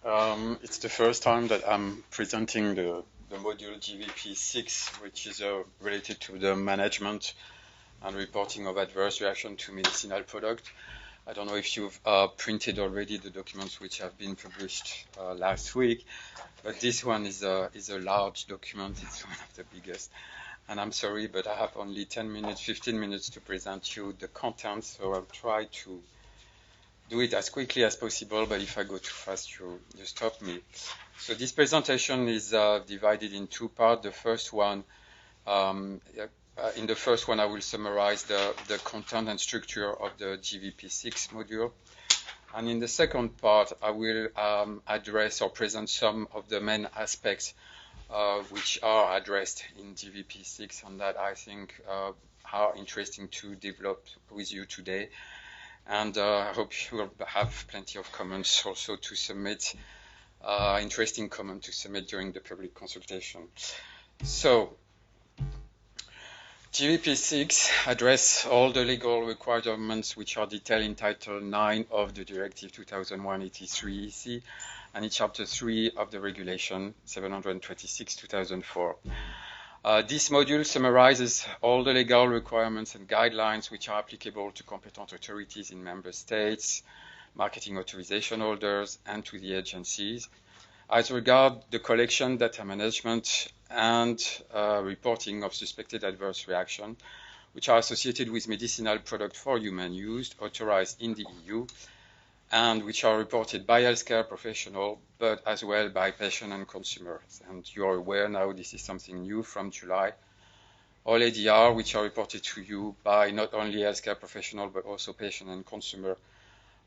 It's the first time that I'm presenting the module GVP6, which is related to the management and reporting of adverse reaction to medicinal product. I don't know if you've printed already the documents which have been published last week, but this one is a large document. It's one of the biggest. And I'm sorry, but I have only 10 minutes, 15 minutes to present you the contents, so I'll try to do it as quickly as possible, but if I go too fast, you stop me. So this presentation is divided in two parts. The first one, in the first one, I will summarize the content and structure of the GVP6 module. And in the second part, I will address or present some of the main aspects which are addressed in GVP6 and that I think are interesting to develop with you today. And I hope you will have plenty of comments also to submit, interesting comments to submit during the public consultation. So, GVP6 address all the legal requirements which are detailed in Title 9 of the Directive 2001/83 EC and in Chapter 3 of the Regulation 726/2004. This module summarizes all the legal requirements and guidelines which are applicable to competent authorities in member states, marketing authorization holders, and to the agencies, as regards the collection, data management, and reporting of suspected adverse reaction, which are associated with medicinal product for human use authorized in the EU, and which are reported by healthcare professionals, but as well by patient and consumers. And you are aware now this is something new from July. All ADR, which are reported to you by not only healthcare professional, but also patient and consumer,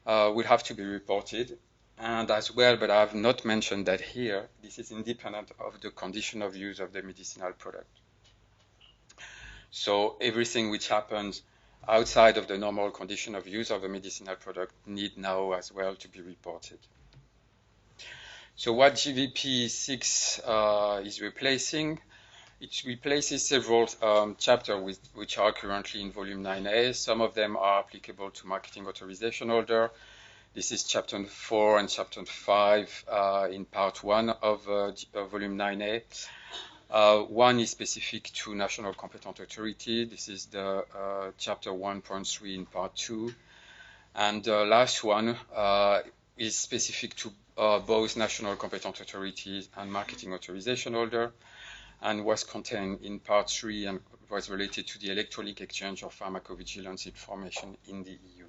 will have to be reported. And as well, but I have not mentioned that here, this is independent of the condition of use of the medicinal product. So everything which happens outside of the normal condition of use of a medicinal product need now as well to be reported. So what GVP6 is replacing, it replaces several chapters which are currently in Volume 9A. Some of them are applicable to marketing authorization holder. This is Chapter 4 and Chapter 5 in Part 1 of Volume 9A. One is specific to national competent authority. This is the Chapter 1.3 in Part 2. And the last one is specific to both national competent authorities and marketing authorization holder, and was contained in Part 3 and was related to the electronic exchange of pharmacovigilance information in the EU.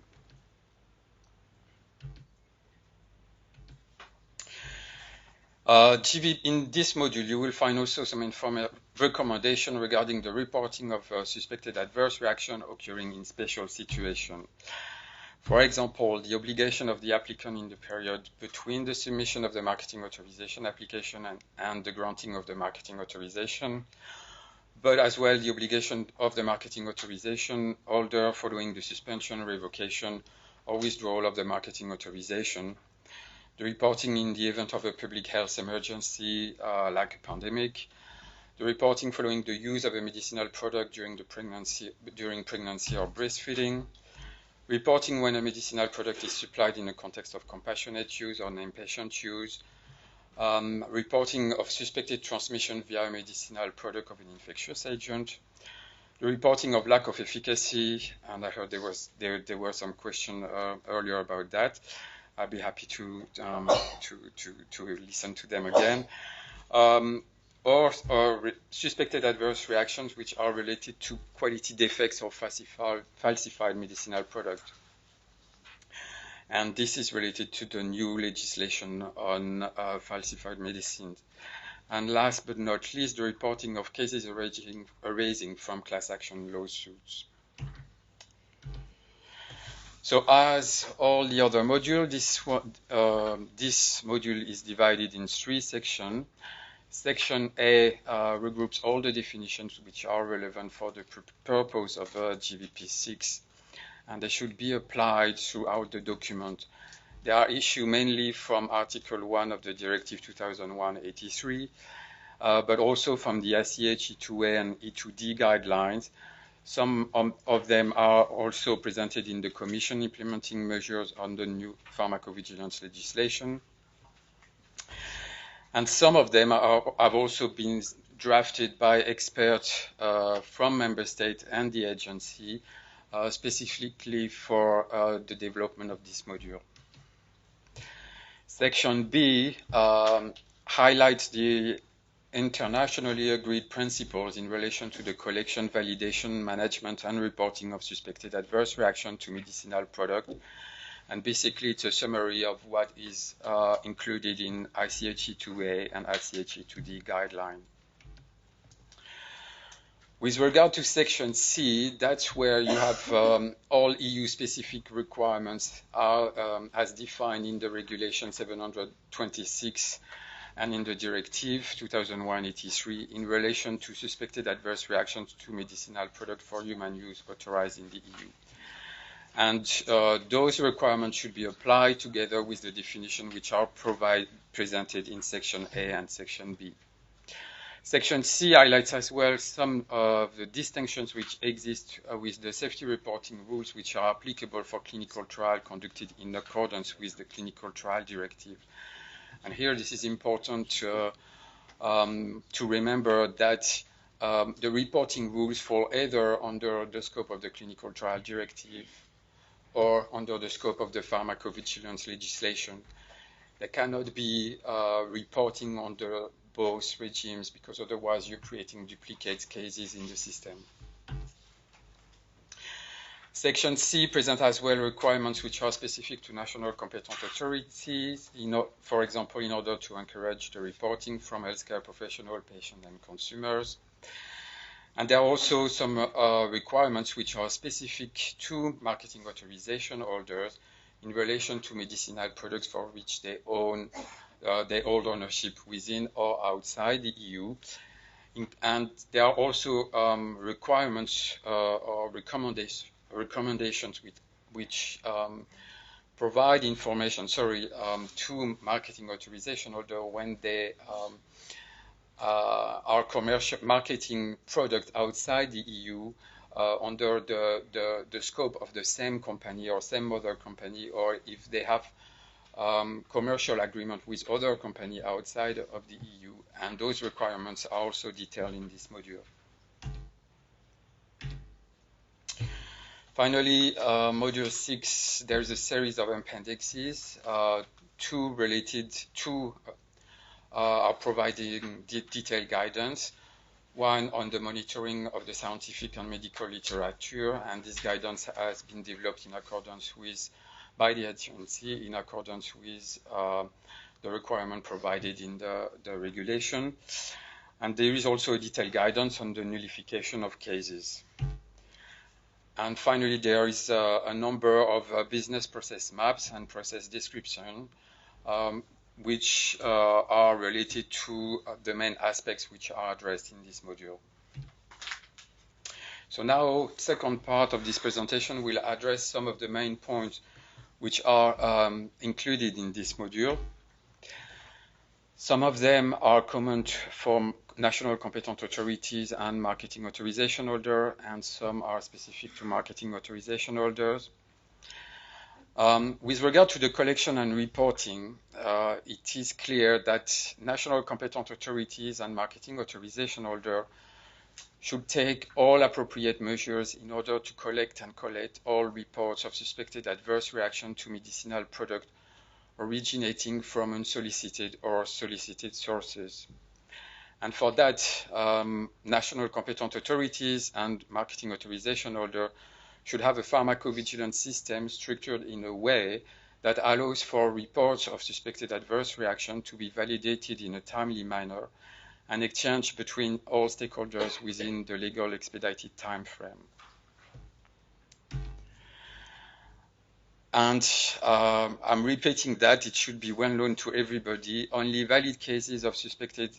In this module, you will find also some recommendation regarding the reporting of suspected adverse reaction occurring in special situations. For example, the obligation of the applicant in the period between the submission of the marketing authorization application and the granting of the marketing authorization, but as well the obligation of the marketing authorization holder following the suspension, revocation, or withdrawal of the marketing authorization. The reporting in the event of a public health emergency like a pandemic, the reporting following the use of a medicinal product during pregnancy or breastfeeding, reporting when a medicinal product is supplied in a context of compassionate use or named patient use, reporting of suspected transmission via a medicinal product of an infectious agent, the reporting of lack of efficacy, and I heard there were some questions earlier about that. I'll be happy to listen to them again. Or suspected adverse reactions which are related to quality defects or falsified medicinal product. And this is related to the new legislation on falsified medicines. And last but not least, the reporting of cases arising from class action lawsuits. So as all the other modules, this module is divided in 3 sections. Section A regroups all the definitions which are relevant for the purpose of GVP6, and they should be applied throughout the document. They are issued mainly from Article 1 of the Directive 2001/83, but also from the ICH E2A and E2D guidelines. Some of them are also presented in the Commission implementing measures on the new pharmacovigilance legislation. And some of them have also been drafted by experts from member states and the agency, specifically for the development of this module. Section B highlights the internationally agreed principles in relation to the collection, validation, management, and reporting of suspected adverse reaction to medicinal product. And basically, it's a summary of what is included in ICHE2A and ICHE2D guideline. With regard to Section C, that's where you have all EU-specific requirements are as defined in the Regulation 726 and in the Directive 2001/83 in relation to suspected adverse reactions to medicinal product for human use authorized in the EU. And those requirements should be applied together with the definition which are presented in Section A and Section B. Section C highlights as well some of the distinctions which exist with the safety reporting rules which are applicable for clinical trial conducted in accordance with the Clinical Trial Directive. And here this is important to remember that the reporting rules fall either under the scope of the Clinical Trial Directive or under the scope of the pharmacovigilance legislation. They cannot be reporting under both regimes because otherwise you're creating duplicate cases in the system. Section C presents as well requirements which are specific to national competent authorities, for example, in order to encourage the reporting from healthcare professionals, patients, and consumers. And there are also some requirements which are specific to marketing authorization holders in relation to medicinal products for which they hold ownership within or outside the EU. And there are also requirements or recommendations which provide information, to marketing authorization holder when they are marketing product outside the EU under the scope of the same company or same mother company, or if they have commercial agreement with other company outside of the EU, and those requirements are also detailed in this module. Finally, Module 6, there's a series of appendixes. Two are providing detailed guidance. One on the monitoring of the scientific and medical literature, and this guidance has been developed in accordance with by the agency in accordance with the requirement provided in the regulation. And there is also a detailed guidance on the nullification of cases. And finally, there is a number of business process maps and process description which are related to the main aspects which are addressed in this module. So now, second part of this presentation will address some of the main points which are included in this module. Some of them are common for national competent authorities and marketing authorization holder, and some are specific to marketing authorization holders. With regard to the collection and reporting, it is clear that national competent authorities and marketing authorization holder should take all appropriate measures in order to collect and collate all reports of suspected adverse reaction to medicinal product originating from unsolicited or solicited sources. And for that, national competent authorities and marketing authorization holder should have a pharmacovigilance system structured in a way that allows for reports of suspected adverse reaction to be validated in a timely manner and exchanged between all stakeholders within the legal expedited time frame. And I'm repeating that it should be well known to everybody. Only valid cases of suspected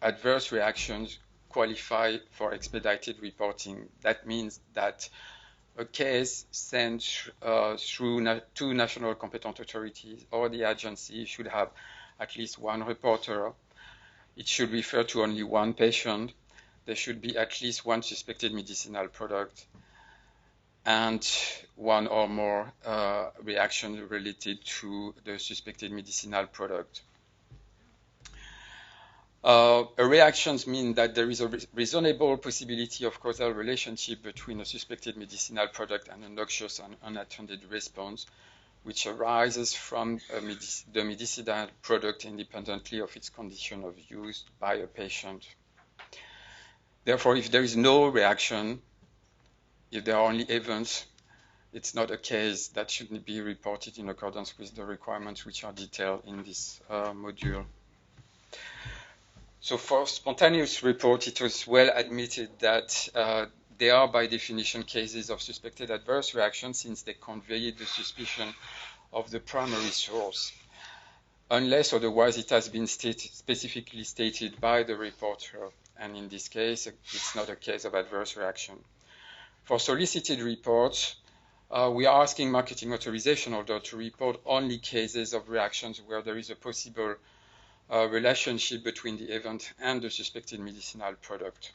adverse reactions qualify for expedited reporting. That means that a case sent through two national competent authorities or the agency should have at least one reporter. It should refer to only one patient. There should be at least one suspected medicinal product and one or more reactions related to the suspected medicinal product. Reactions mean that there is a reasonable possibility of causal relationship between a suspected medicinal product and a noxious and unattended response, which arises from the medicinal product independently of its condition of use by a patient. Therefore, if there is no reaction, if there are only events, it's not a case that should be reported in accordance with the requirements which are detailed in this module. So for spontaneous report, it was well admitted that they are by definition cases of suspected adverse reaction since they convey the suspicion of the primary source, unless otherwise it has been specifically stated by the reporter, and in this case, it's not a case of adverse reaction. For solicited reports, we are asking marketing authorization holder to report only cases of reactions where there is a possible relationship between the event and the suspected medicinal product,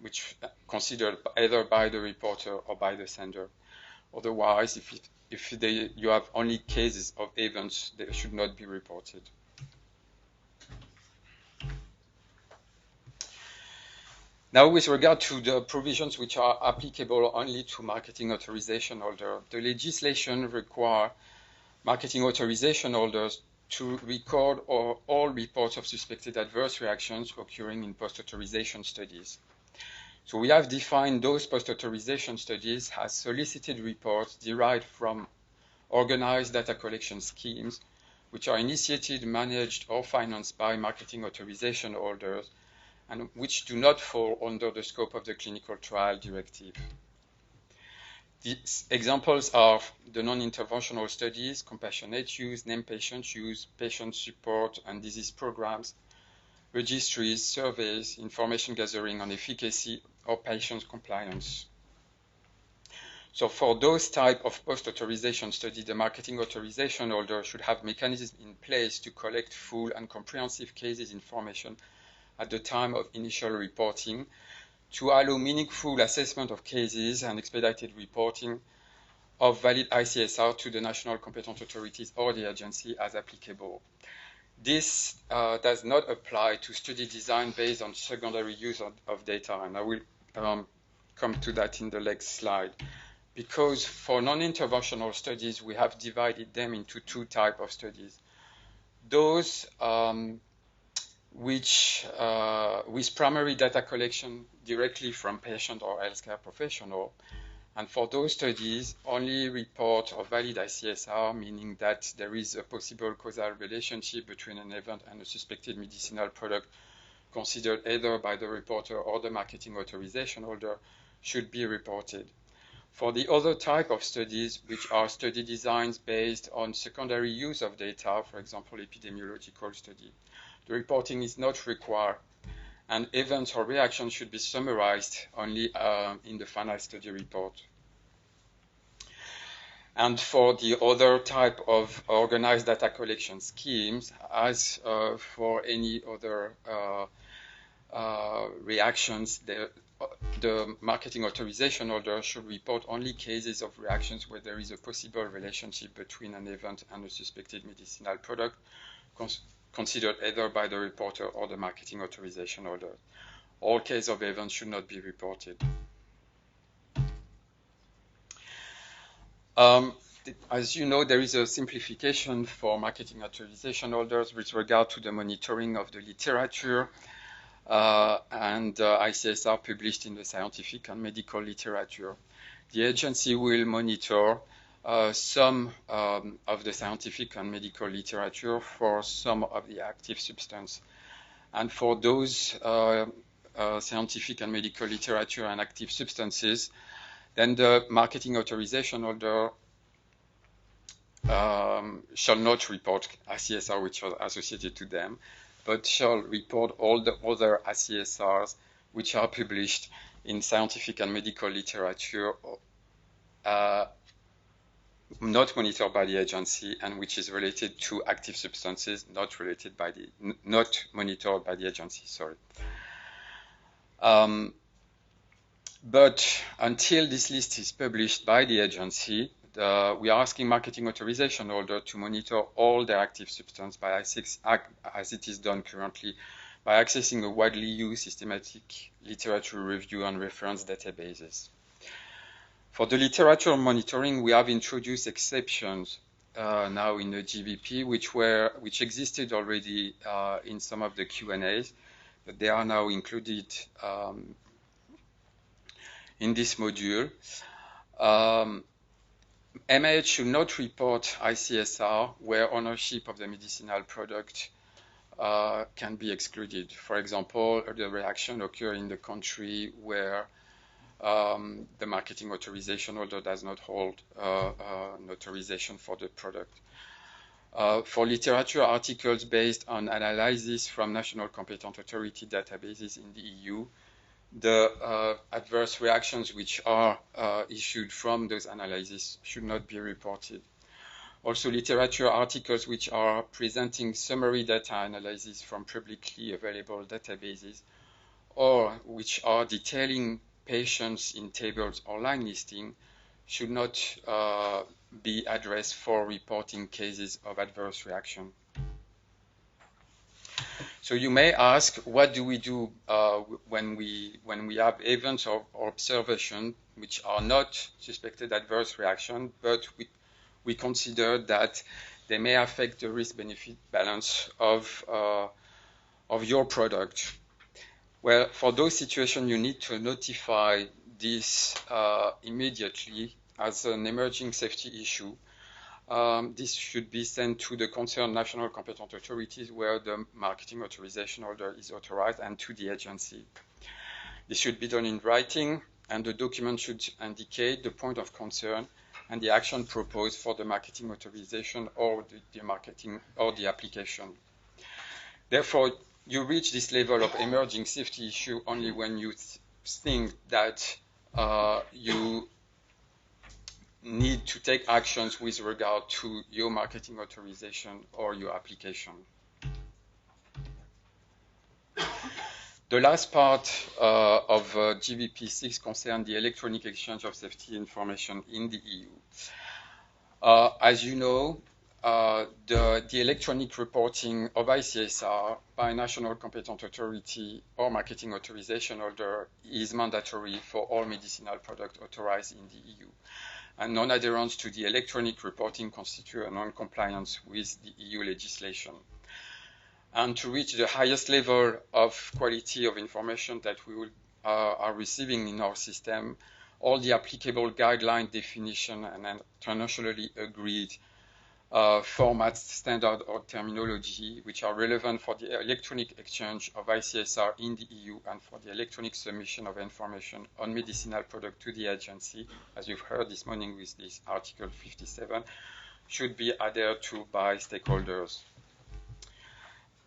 which considered either by the reporter or by the sender. Otherwise, if you have only cases of events, they should not be reported. Now, with regard to the provisions which are applicable only to marketing authorization holder, the legislation requires marketing authorization holders to record all reports of suspected adverse reactions occurring in post-authorization studies. So we have defined those post-authorization studies as solicited reports derived from organized data collection schemes, which are initiated, managed, or financed by marketing authorization holders, and which do not fall under the scope of the clinical trial directive. These examples are the non-interventional studies, compassionate use, named patient use, patient support and disease programs, registries, surveys, information gathering on efficacy, or patient compliance. So for those type of post-authorization study, the marketing authorization holder should have mechanisms in place to collect full and comprehensive cases information at the time of initial reporting, to allow meaningful assessment of cases and expedited reporting of valid ICSR to the national competent authorities or the agency as applicable. This does not apply to study design based on secondary use of data, and I will come to that in the next slide. Because for non-interventional studies, we have divided them into two types of studies. Those with primary data collection directly from patient or healthcare professional. And for those studies, only report of valid ICSR, meaning that there is a possible causal relationship between an event and a suspected medicinal product considered either by the reporter or the marketing authorization holder, should be reported. For the other type of studies, which are study designs based on secondary use of data, for example, epidemiological study, the reporting is not required, and events or reactions should be summarized only in the final study report. And for the other type of organized data collection schemes, as for any other reactions, the marketing authorization holder should report only cases of reactions where there is a possible relationship between an event and a suspected medicinal product, considered either by the reporter or the marketing authorization holder. All cases of events should not be reported. As you know, there is a simplification for marketing authorization holders with regard to the monitoring of the literature and ICSR published in the scientific and medical literature. The agency will monitor some of the scientific and medical literature for some of the active substance. And for those scientific and medical literature and active substances, then the marketing authorization holder shall not report ICSR which are associated to them, but shall report all the other ICSRs which are published in scientific and medical literature not monitored by the agency and which is related to active substances not monitored by the agency. Sorry. But until this list is published by the agency, we are asking marketing authorization holder to monitor all their active substance by I6 as it is done currently by accessing a widely used systematic literature review and reference databases. For the literature monitoring, we have introduced exceptions now in the GVP, which existed already in some of the Q&As, but they are now included in this module. MAH should not report ICSR where ownership of the medicinal product can be excluded. For example, the reaction occurs in the country where the marketing authorization holder does not hold an authorization for the product. For literature articles based on analysis from national competent authority databases in the EU, the adverse reactions which are issued from those analyses should not be reported. Also, literature articles which are presenting summary data analysis from publicly available databases or which are detailing patients in tables or line listing should not be addressed for reporting cases of adverse reaction. So you may ask, what do we do when we have events or observations which are not suspected adverse reaction, but we consider that they may affect the risk-benefit balance of your product? Well, for those situations, you need to notify this immediately as an emerging safety issue. This should be sent to the concerned national competent authorities where the marketing authorization holder is authorized and to the agency. This should be done in writing, and the document should indicate the point of concern and the action proposed for the marketing authorization or the marketing or the application. Therefore, you reach this level of emerging safety issue only when you think that you need to take actions with regard to your marketing authorization or your application. The last part of GVP 6 concerns the electronic exchange of safety information in the EU. As you know, the electronic reporting of ICSR by national competent authority or marketing authorization holder is mandatory for all medicinal products authorized in the EU. And non-adherence to the electronic reporting constitutes a non-compliance with the EU legislation. And to reach the highest level of quality of information that we are receiving in our system, all the applicable guideline definition and internationally agreed formats, standard or terminology, which are relevant for the electronic exchange of ICSR in the EU and for the electronic submission of information on medicinal product to the agency, as you've heard this morning with this Article 57, should be adhered to by stakeholders.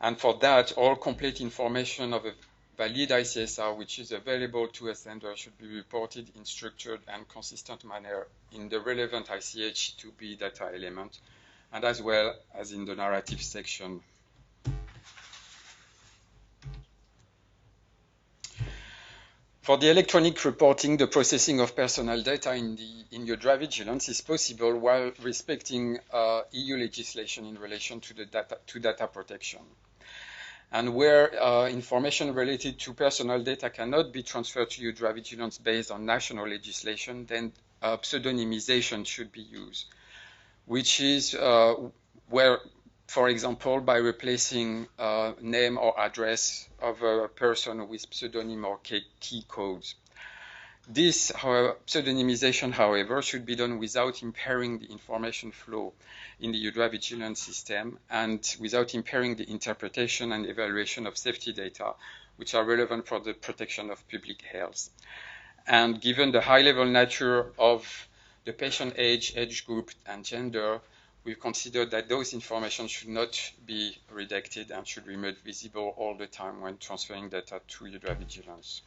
And for that, all complete information of a valid ICSR which is available to a sender should be reported in structured and consistent manner in the relevant ICH2B data element, and as well as in the narrative section. For the electronic reporting, the processing of personal data in your Good Vigilance is possible while respecting EU legislation in relation to data protection. And where information related to personal data cannot be transferred to your Good Vigilance based on national legislation, then pseudonymization should be used, which is where, for example, by replacing name or address of a person with pseudonym or key codes. This pseudonymization, however, should be done without impairing the information flow in the Good Vigilance system and without impairing the interpretation and evaluation of safety data, which are relevant for the protection of public health. And given the high-level nature of the patient age group, and gender, we consider that those information should not be redacted and should remain visible all the time when transferring data to your Good Vigilance.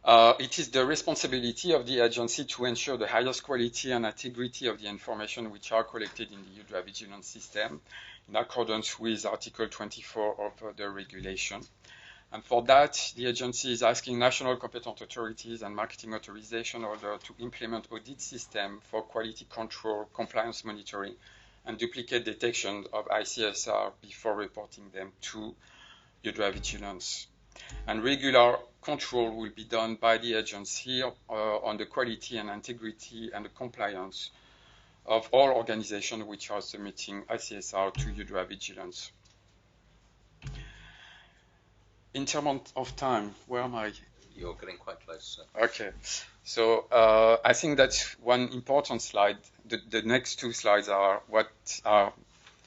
It is the responsibility of the agency to ensure the highest quality and integrity of the information which are collected in the Good Vigilance system in accordance with Article 24 of the regulation. And for that, the agency is asking national competent authorities and marketing authorization holder to implement audit system for quality control, compliance monitoring, and duplicate detection of ICSR before reporting them to Vigilance. And regular control will be done by the agency on the quality and integrity and the compliance of all organizations which are submitting ICSR to Vigilance. In terms of time, where am I? You're getting quite close, sir. Okay, so I think that's one important slide. The next two slides are what are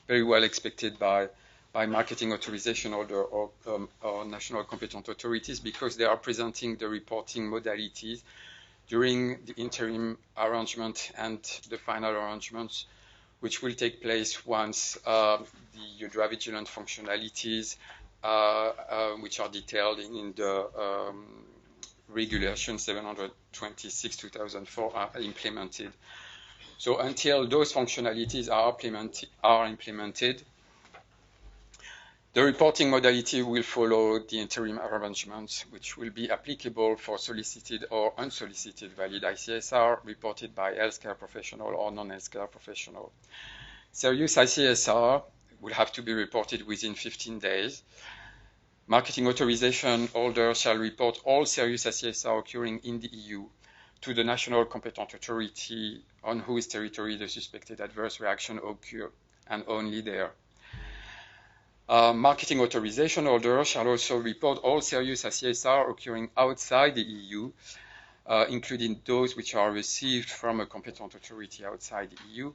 very well expected by marketing authorization holder or national competent authorities, because they are presenting the reporting modalities during the interim arrangement and the final arrangements, which will take place once the Vigilance functionalities, which are detailed in the Regulation 726/2004 are implemented. So until those functionalities are implemented, the reporting modality will follow the interim arrangements, which will be applicable for solicited or unsolicited valid ICSR reported by healthcare professional or non-healthcare professional. Serious ICSR will have to be reported within 15 days. Marketing authorization holder shall report all serious ICSR occurring in the EU to the national competent authority on whose territory the suspected adverse reaction occurred, and only there. Marketing authorization holder shall also report all serious ICSR occurring outside the EU, including those which are received from a competent authority outside the EU,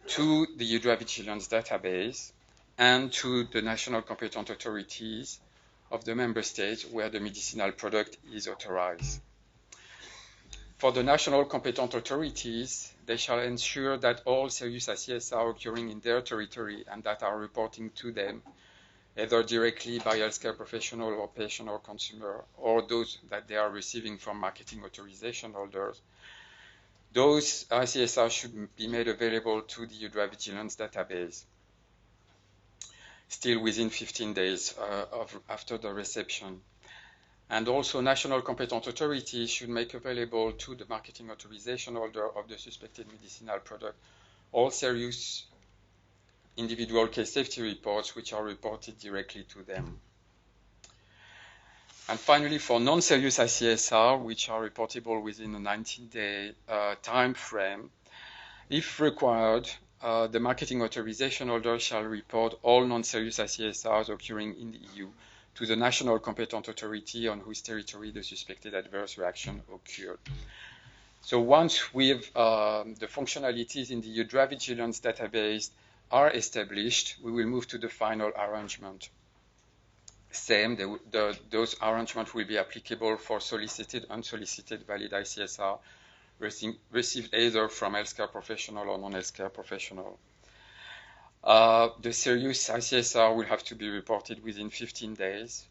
to the Vigilance database and to the national competent authorities of the member state where the medicinal product is authorized. For the national competent authorities, they shall ensure that all serious ICSR occurring in their territory and that are reporting to them, either directly by healthcare professional or patient or consumer, or those that they are receiving from marketing authorization holders, those ICSR should be made available to the Vigilance database, still within 15 days after the reception. And also national competent authorities should make available to the marketing authorization holder of the suspected medicinal product all serious individual case safety reports which are reported directly to them. And finally, for non-serious ICSR, which are reportable within a 90-day time frame, if required, the marketing authorization holder shall report all non-serious ICSRs occurring in the EU to the national competent authority on whose territory the suspected adverse reaction occurred. So once we have the functionalities in the Vigilance database are established, we will move to the final arrangement. Same, those arrangements will be applicable for solicited, unsolicited valid ICSR received either from healthcare professional or non-healthcare professional. The serious ICSR will have to be reported within 15 days,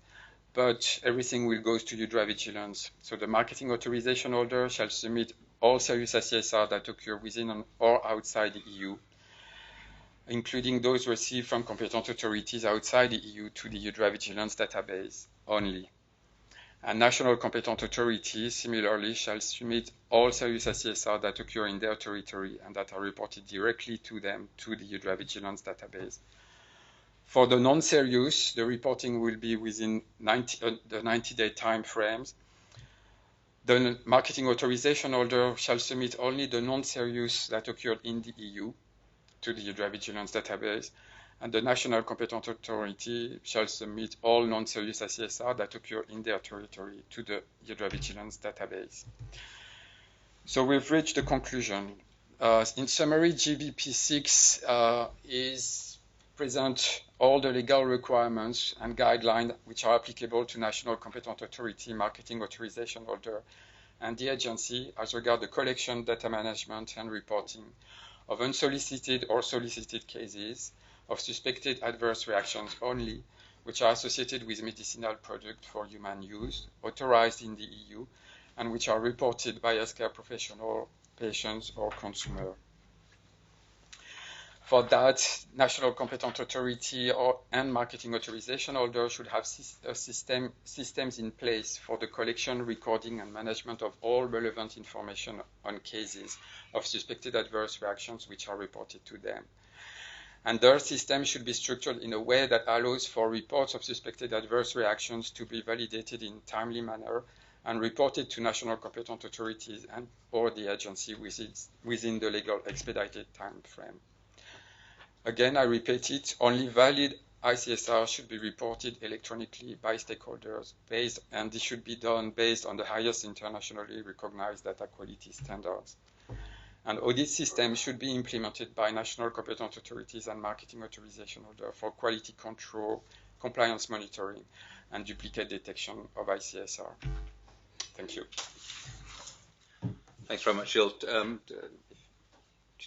but everything will go to Vigilance. So the marketing authorization holder shall submit all serious ICSR that occur within or outside the EU, including those received from competent authorities outside the EU, to the Vigilance database only. And national competent authorities similarly shall submit all serious ICSR that occur in their territory and that are reported directly to them to the Vigilance database. For the non-serious, the reporting will be within the 90-day time frames. The marketing authorization holder shall submit only the non-serious that occurred in the EU to the Vigilance database, and the national competent authority shall submit all non-serious ICSR that occur in their territory to the Vigilance database. So we've reached the conclusion. In summary, GVP6 is present all the legal requirements and guidelines which are applicable to national competent authority, marketing authorization holder, and the agency as regard the collection, data management, and reporting of unsolicited or solicited cases of suspected adverse reactions only, which are associated with medicinal product for human use, authorized in the EU, and which are reported by healthcare professional, patients, or consumer. For that, national competent authority and marketing authorization holder should have systems in place for the collection, recording, and management of all relevant information on cases of suspected adverse reactions which are reported to them. And their system should be structured in a way that allows for reports of suspected adverse reactions to be validated in a timely manner and reported to national competent authorities and or the agency within the legal expedited time frame. Again, I repeat it, only valid ICSR should be reported electronically by stakeholders and this should be done based on the highest internationally recognized data quality standards. And audit systems should be implemented by national competent authorities and marketing authorization holder for quality control, compliance monitoring, and duplicate detection of ICSR. Thank you. Thanks very much, Gilles.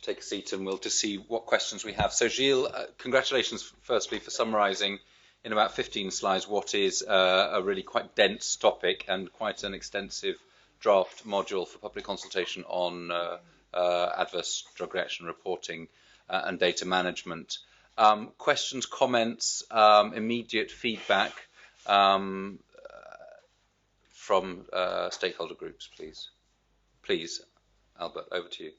Take a seat and we'll just see what questions we have. So Gilles, congratulations firstly for summarising in about 15 slides what is a really quite dense topic and quite an extensive draft module for public consultation on adverse drug reaction reporting and data management. Questions, comments, immediate feedback from stakeholder groups, please. Please, Albert, over to you.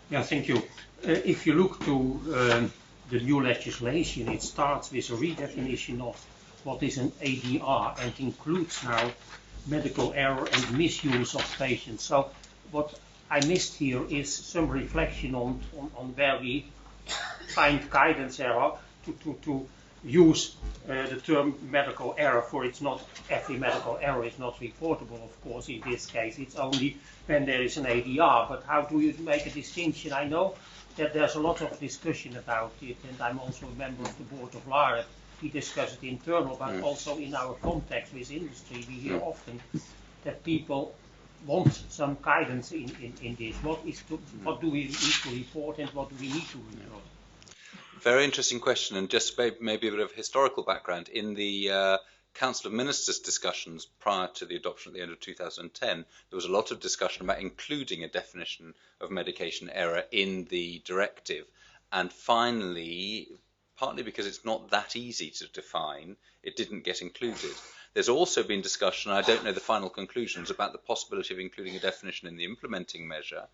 Yeah, thank you. If you look to the new legislation, it starts with a redefinition of what is an ADR and includes now medical error and misuse of patients. So what I missed here is some reflection on where we find guidance error to use the term medical error, for it's not every medical error is not reportable, of course. In this case it's only when there is an ADR, but how do you make a distinction? I know that there's a lot of discussion about it, and I'm also a member of the board of LARET. We discuss it internal, but also in our context with industry we hear often that people want some guidance in this. What do we need to report and what do we need to report? Very interesting question, and just maybe a bit of historical background. In the Council of Ministers discussions prior to the adoption at the end of 2010, there was a lot of discussion about including a definition of medication error in the directive. And finally, partly because it's not that easy to define, it didn't get included. There's also been discussion, I don't know the final conclusions, about the possibility of including a definition in the implementing measure.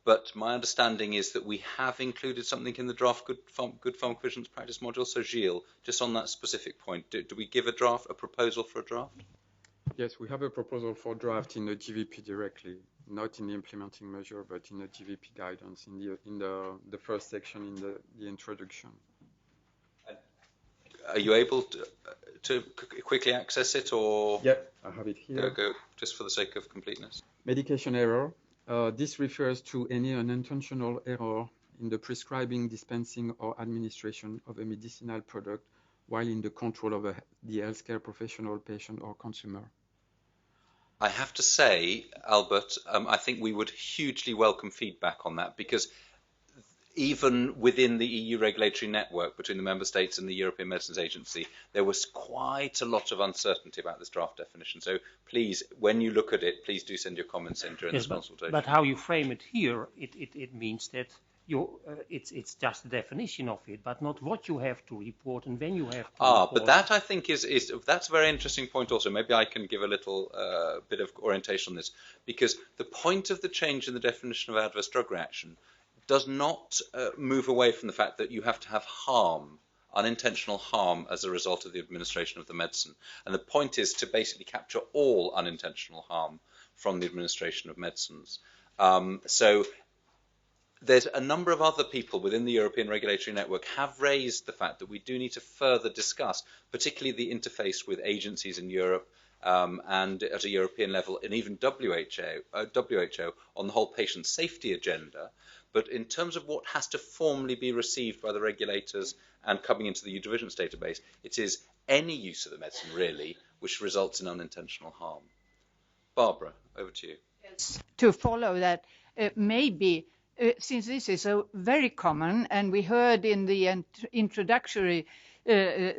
But my understanding is that we have included something in the draft Good Pharmacovigilance Practice module. So Gilles, just on that specific point, do we give a proposal for a draft? Yes, we have a proposal for draft in the GVP directly, not in the implementing measure, but in the GVP guidance, in the first section in the introduction. Are you able to quickly access it, or? Yep, I have it here. Go just for the sake of completeness. Medication error. This refers to any unintentional error in the prescribing, dispensing, or administration of a medicinal product while in the control of the healthcare professional, patient, or consumer. I have to say, Albert, I think we would hugely welcome feedback on that, because even within the EU regulatory network between the Member States and the European Medicines Agency, there was quite a lot of uncertainty about this draft definition. So please, when you look at it, please do send your comments in during this consultation. But how you frame it here, it means that it's just the definition of it, but not what you have to report and when you have to report. But that I think that's a very interesting point also. Maybe I can give a little bit of orientation on this, because the point of the change in the definition of adverse drug reaction does not move away from the fact that you have to have harm, unintentional harm, as a result of the administration of the medicine. And the point is to basically capture all unintentional harm from the administration of medicines. So there's a number of other people within the European regulatory network have raised the fact that we do need to further discuss, particularly the interface with agencies in Europe and at a European level, and even WHO on the whole patient safety agenda. But in terms of what has to formally be received by the regulators and coming into the Good Vigilance database, it is any use of the medicine, really, which results in unintentional harm. Barbara, over to you. Yes. To follow that, maybe, since this is so very common, and we heard in the introductory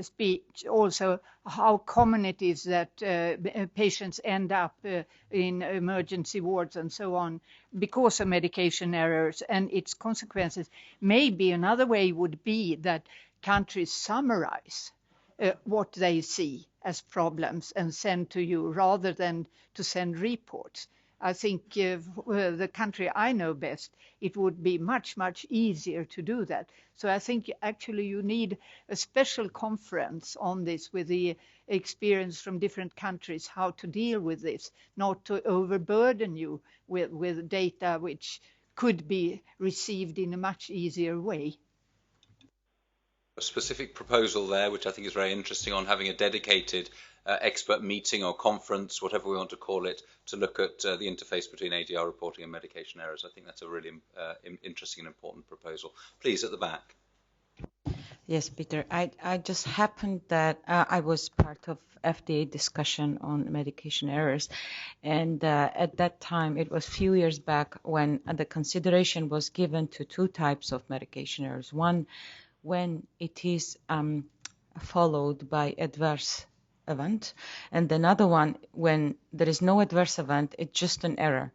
speech also how common it is that patients end up in emergency wards and so on because of medication errors and its consequences. Maybe another way would be that countries summarize what they see as problems and send to you rather than to send reports. I think the country I know best, it would be much, much easier to do that. So I think actually you need a special conference on this with the experience from different countries, how to deal with this, not to overburden you with data which could be received in a much easier way. A specific proposal there, which I think is very interesting, on having a dedicated expert meeting or conference, whatever we want to call it, to look at the interface between ADR reporting and medication errors. I think that's a really interesting and important proposal. Please, at the back. Yes, Peter. I just happened that I was part of FDA discussion on medication errors, and at that time, it was a few years back when the consideration was given to two types of medication errors. One, when it is followed by adverse event, and another one when there is no adverse event, it's just an error.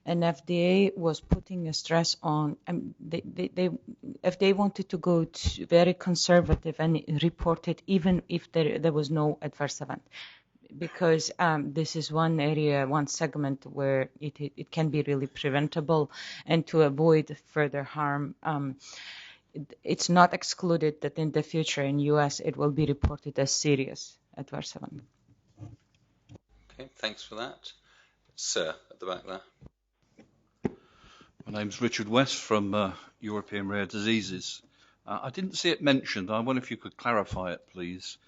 And FDA was putting a stress on, FDA wanted to go to very conservative and report it even if there was no adverse event. Because this is one area, one segment where it can be really preventable, and to avoid further harm, it's not excluded that in the future in US it will be reported as serious adverse event. Okay, thanks for that. Sir, at the back there. My name's Richard West from European Rare Diseases. I didn't see it mentioned. I wonder if you could clarify it, please.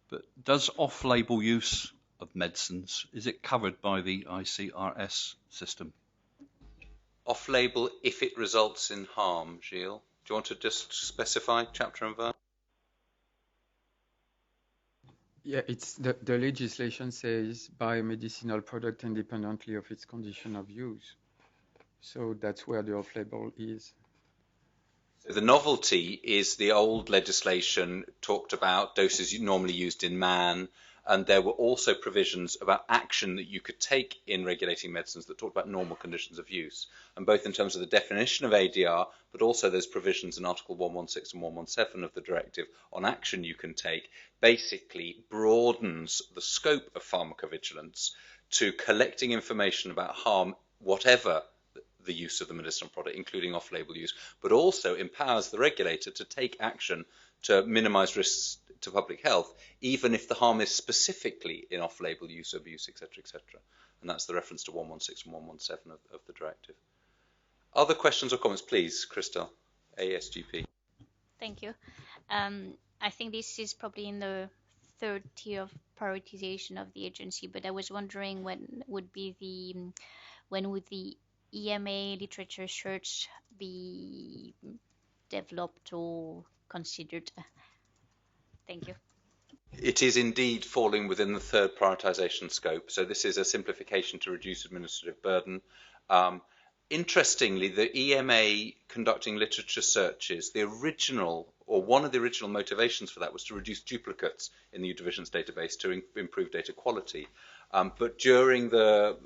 But does off-label use of medicines, is it covered by the ICRS system? Off-label if it results in harm, Gilles. Do you want to just specify chapter and verse? Yeah, it's the legislation says biomedicinal product independently of its condition of use. So that's where the off-label is. The novelty is the old legislation talked about doses normally used in man, and there were also provisions about action that you could take in regulating medicines that talked about normal conditions of use. And both in terms of the definition of ADR, but also those provisions in Article 116 and 117 of the directive on action you can take, basically broadens the scope of pharmacovigilance to collecting information about harm, whatever the use of the medicinal product, including off-label use, but also empowers the regulator to take action to minimize risks to public health, even if the harm is specifically in off-label use, abuse, etc., etc. And that's the reference to 116 and 117 of the directive. Other questions or comments, please, Christel, ASGP. Thank you. I think this is probably in the third tier of prioritization of the agency, but I was wondering when would the EMA literature search be developed or considered? Thank you. It is indeed falling within the third prioritisation scope. So this is a simplification to reduce administrative burden. Interestingly, the EMA conducting literature searches, the original, or one of the original motivations for that was to reduce duplicates in the divisions database to improve data quality. But during the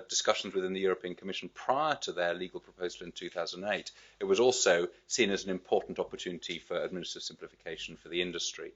discussions within the European Commission prior to their legal proposal in 2008, it was also seen as an important opportunity for administrative simplification for the industry.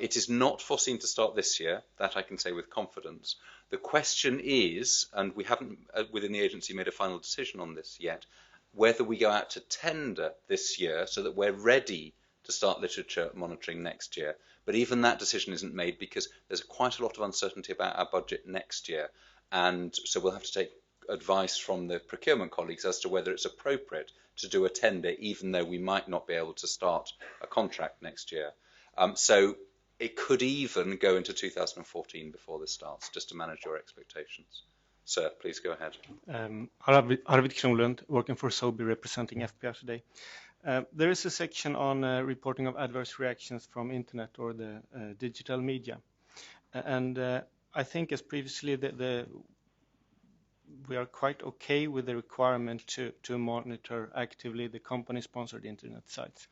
It is not foreseen to start this year, that I can say with confidence. The question is, and we haven't within the agency made a final decision on this yet, whether we go out to tender this year so that we're ready to start literature monitoring next year. But even that decision isn't made because there's quite a lot of uncertainty about our budget next year. And so we'll have to take advice from the procurement colleagues as to whether it's appropriate to do a tender, even though we might not be able to start a contract next year. So it could even go into 2014 before this starts, just to manage your expectations. Sir, please go ahead. Arvid Kronlund, working for SOBI, representing FPR today. There is a section on reporting of adverse reactions from internet or the digital media. And I think as previously, we are quite okay with the requirement to monitor actively the company-sponsored internet sites.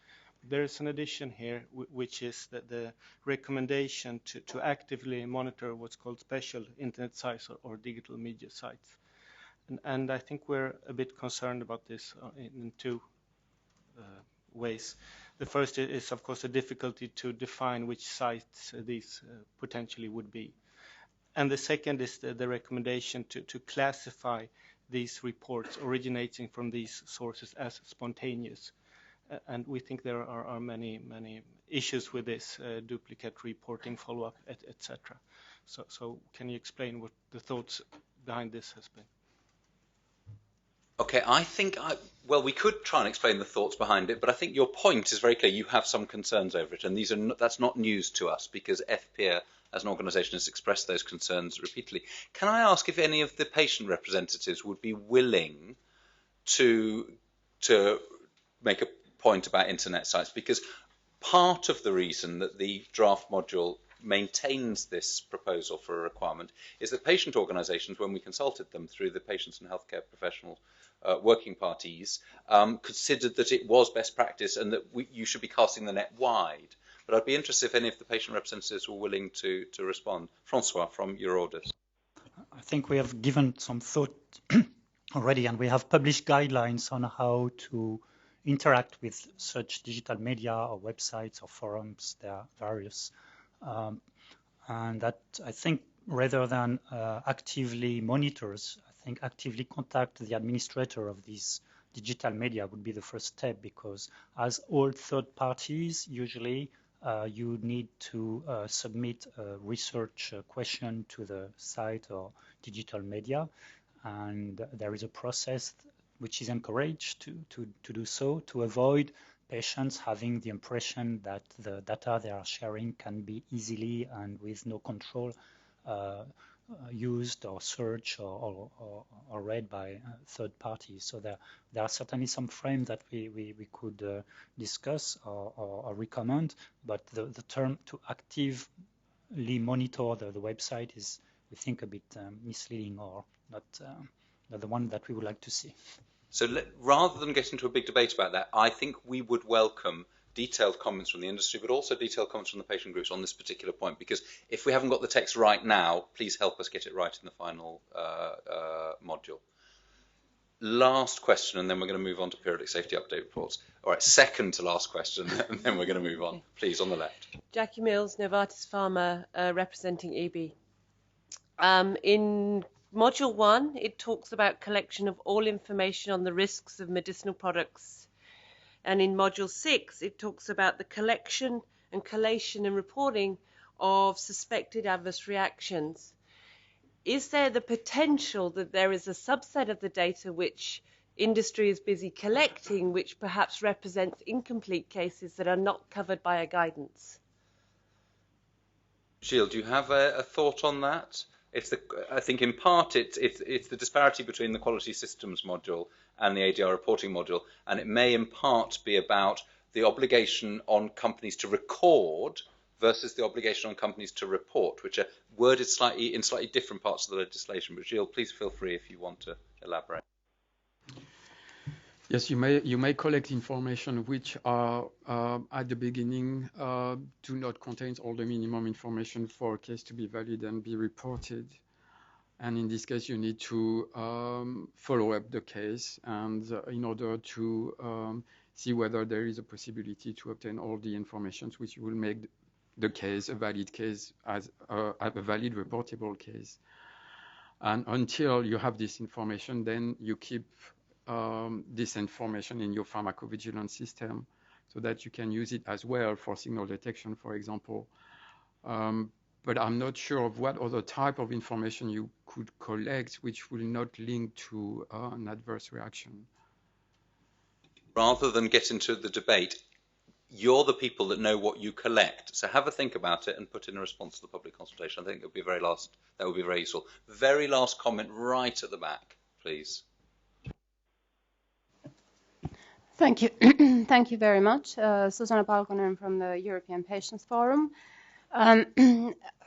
there is an addition here, which is that the recommendation to actively monitor what's called special internet sites or digital media sites. And I think we're a bit concerned about this in two ways. The first is, of course, the difficulty to define which sites these potentially would be. And the second is the recommendation to classify these reports originating from these sources as spontaneous. And we think there are many issues with this, duplicate reporting, follow-up, etc. So can you explain what the thoughts behind this has been? Okay, I think, well, we could try and explain the thoughts behind it, but I think your point is very clear. You have some concerns over it, and these are that's not news to us because FPIR as an organisation has expressed those concerns repeatedly. Can I ask if any of the patient representatives would be willing to make a point about internet sites? Because part of the reason that the draft module maintains this proposal for a requirement is that patient organisations, when we consulted them through the patients and healthcare professional working parties, considered that it was best practice and that you should be casting the net wide. But I'd be interested if any of the patient representatives were willing to respond. Francois, from Eurodis. I think we have given some thought already, and we have published guidelines on how to interact with such digital media or websites or forums. There are various. And that, I think, rather than actively monitors, I think actively contact the administrator of these digital media would be the first step, because as all third parties, usually you need to submit a research question to the site or digital media, and there is a process which is encouraged to do so, to avoid patients having the impression that the data they are sharing can be easily and with no control used or searched or read by third parties. So there are certainly some frames that we could discuss or recommend, but the term to actively monitor the website is, we think, a bit misleading or not the one that we would like to see. So rather than get into a big debate about that, I think we would welcome detailed comments from the industry, but also detailed comments from the patient groups on this particular point, because if we haven't got the text right now, please help us get it right in the final module. Last question, and then we're going to move on to periodic safety update reports. All right, second to last question, and then we're going to move on. Please, on the left. Jackie Mills, Novartis Pharma, representing EB. In Module 1, it talks about collection of all information on the risks of medicinal products. And in Module 6, it talks about the collection and collation and reporting of suspected adverse reactions. Is there the potential that there is a subset of the data which industry is busy collecting, which perhaps represents incomplete cases that are not covered by a guidance? Gilles, do you have a thought on that? I think in part it's the disparity between the quality systems module and the ADR reporting module, and it may in part be about the obligation on companies to record versus the obligation on companies to report, which are worded in slightly different parts of the legislation. But Gilles, please feel free if you want to elaborate. Yes, you may collect information which are at the beginning do not contain all the minimum information for a case to be valid and be reported. And in this case, you need to follow up the case, and in order to see whether there is a possibility to obtain all the information which will make the case a valid case, as a valid reportable case. And until you have this information, then you keep this information in your pharmacovigilance system so that you can use it as well for signal detection, for example. But I'm not sure of what other type of information you could collect which will not link to an adverse reaction. Rather than get into the debate, you're the people that know what you collect. So have a think about it and put in a response to the public consultation. I think that would be very useful. Very last comment right at the back, please. Thank you. Thank you very much. Susanna Palkonen from the European Patients Forum.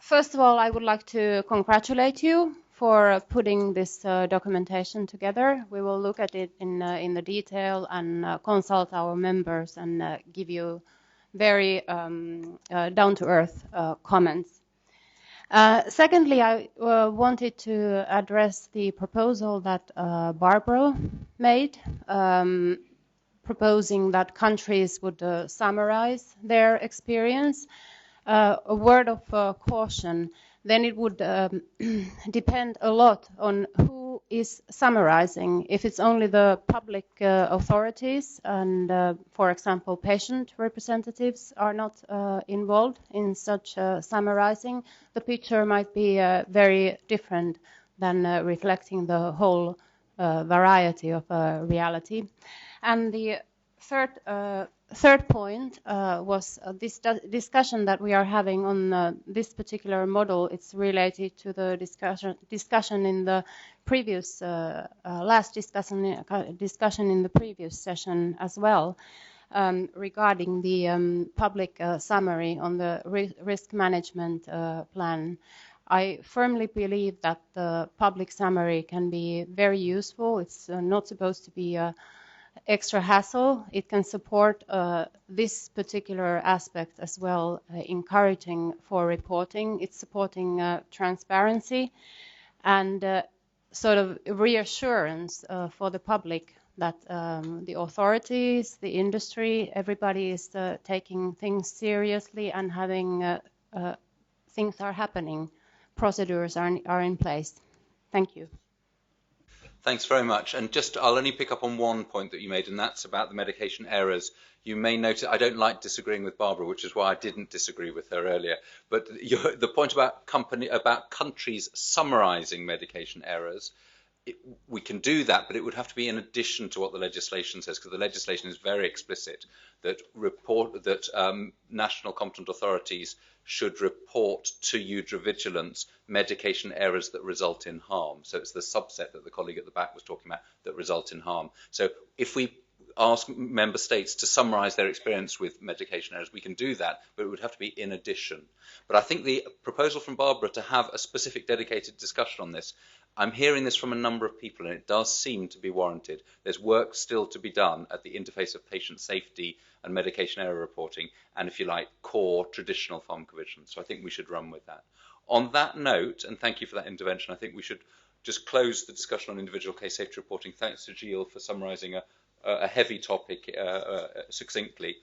First of all, I would like to congratulate you for putting this documentation together. We will look at it in the detail and consult our members and give you very down-to-earth comments. Secondly, I wanted to address the proposal that Barbara made, proposing that countries would summarize their experience. A word of caution, then it would depend a lot on who is summarizing. If it's only the public authorities and, for example, patient representatives are not involved in such summarizing, the picture might be very different than reflecting the whole variety of reality. And the third point was this discussion that we are having on this particular model. It's related to the discussion in the previous last discussion in the previous session as well, regarding the public summary on the risk management plan. I firmly believe that the public summary can be very useful. It's not supposed to be extra hassle. It can support this particular aspect as well, encouraging for reporting. It's supporting transparency and sort of reassurance for the public that the authorities, the industry, everybody is taking things seriously and having things are happening, procedures are in place. Thank you. Thanks very much. And just, I'll only pick up on one point that you made, and that's about the medication errors. You may notice I don't like disagreeing with Barbara, which is why I didn't disagree with her earlier. But the point about countries summarising medication errors, we can do that, but it would have to be in addition to what the legislation says, because the legislation is very explicit that national competent authorities should report to Good Vigilance medication errors that result in harm. So it's the subset that the colleague at the back was talking about that result in harm. So if we ask member states to summarise their experience with medication errors, we can do that, but it would have to be in addition. But I think the proposal from Barbara to have a specific dedicated discussion on this, I'm hearing this from a number of people, and it does seem to be warranted. There's work still to be done at the interface of patient safety and medication error reporting, and if you like, core traditional pharmacovigilance. So I think we should run with that. On that note, and thank you for that intervention, I think we should just close the discussion on individual case safety reporting. Thanks to Gilles for summarising a heavy topic succinctly.